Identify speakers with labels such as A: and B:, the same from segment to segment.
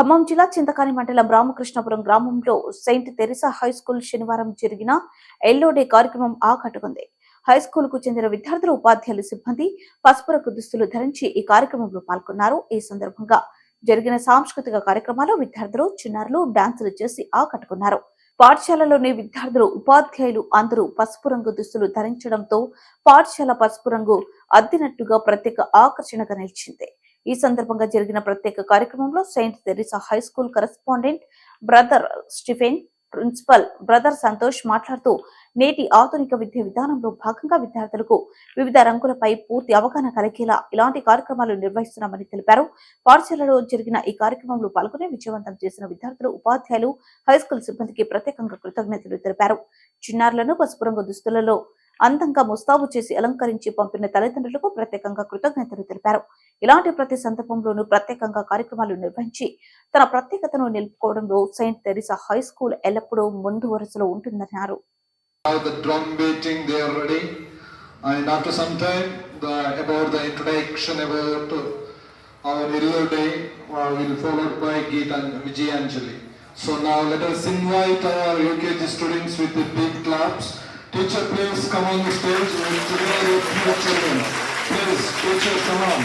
A: ఖమ్మం జిల్లా చింతకాని మండలం రామకృష్ణపురం గ్రామంలో సెయింట్ తెరిసా హైస్కూల్ శనివారం జరిగిన ఎల్లో డే కార్యక్రమం ఆకట్టుకుంది. హైస్కూల్ కు చెందిన విద్యార్థులు, ఉపాధ్యాయులు, సిబ్బంది పసుపు రంగు దుస్తులు ధరించి ఈ కార్యక్రమంలో పాల్గొన్నారు. ఈ సందర్భంగా జరిగిన సాంస్కృతిక కార్యక్రమాల్లో విద్యార్థులు, చిన్నారులు డాన్సులు చేసి ఆకట్టుకున్నారు. పాఠశాలలోని విద్యార్థులు, ఉపాధ్యాయులు అందరూ పసుపు రంగు దుస్తులు ధరించడంతో పాఠశాల పసుపు రంగు అద్దినట్టుగా ప్రత్యేక ఆకర్షణగా నిలిచింది. ఈ సందర్భంగా జరిగిన ప్రత్యేక కార్యక్రమంలో Saint Teresa high school correspondent brother Stephen, principal brother Santosh మాట్లాడుతూ, నేటి ఆధునిక విద్యా విధానంలో భాగంగా విద్యార్థులకు వివిధ రంగులపై పూర్తి అవగాహన కలిగేలా ఇలాంటి కార్యక్రమాలు నిర్వహిస్తున్నామని తెలిపారు. పాఠశాలలో జరిగిన ఈ కార్యక్రమంలో పాల్గొని విజయవంతం చేసిన విద్యార్థులు, ఉపాధ్యాయులు, హైస్కూల్ సిబ్బందికి ప్రత్యేకంగా కృతజ్ఞతలు తెలిపారు. చిన్నారులను పసుపు రంగు దుస్తులలో అందంగా ముస్తాబు చేసి అలంకరించి పంపిన తల్లిదండ్రులకు ప్రత్యేకంగా కృతజ్ఞతలు తెలిపారు. ఇలాంటి ప్రతి సందర్భంలోనూ ప్రత్యేకంగా కార్యక్రమాలు నిర్వహించి తన ప్రత్యేకతను నిలుపుకోవడంలో సెయింట్ తెరిసా హై స్కూల్ ఎల్లప్పుడూ ముందు వరుసలో ఉంటుందన్నారు.
B: And after some time, about the introduction about our Yellow Day will followed by Geet and Vijayanjali. So now let us invite our UKG students with the big claps. Teacher, please come on the stage together with your children. Please, teacher, come on.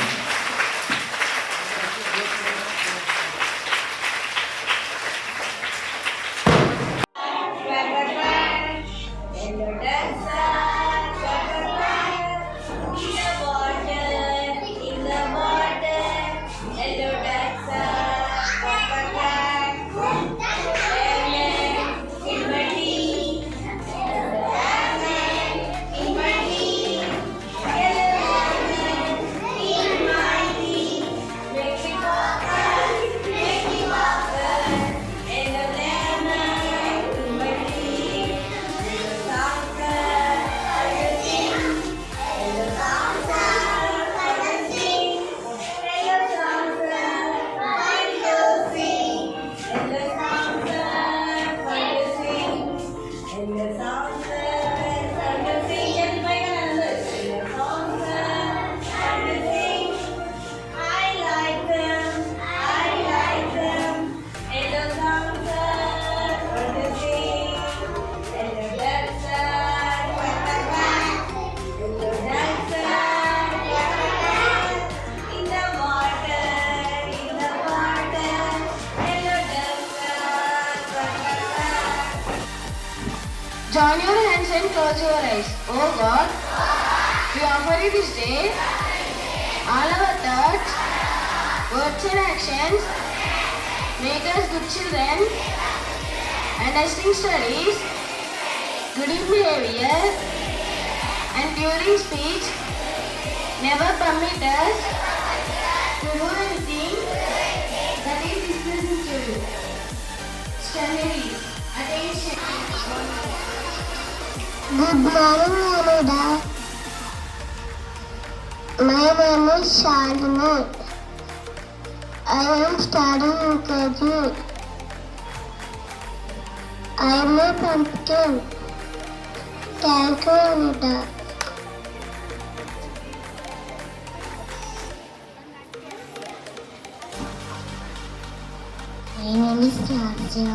C: Join your hands and close your eyes. Oh God, we offer you this day all our thoughts, words and actions. Make us good children, understanding studies, good in behavior, and during speech. Never permit us to do anything that is displeasing to you. Study, attention.
D: Good morning, Anida. My name is Shalini. I am studying UKG. I am a pumpkin. Thank you, Anida. My name is Raja.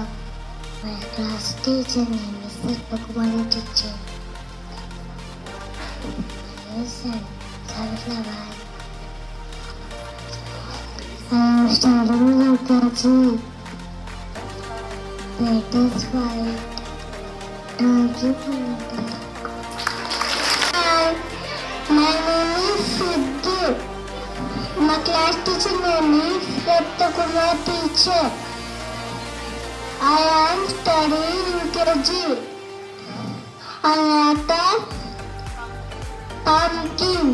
D: My class teacher name is Sarpakumari teacher. My sunflower. I am studying UKG. That is white. Thank you for that. Hi, my name is Siddhu. My class teacher name is Sarpakumari teacher. I am studying UKG. I am a pumpkin.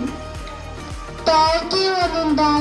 D: Thank you, Ananda.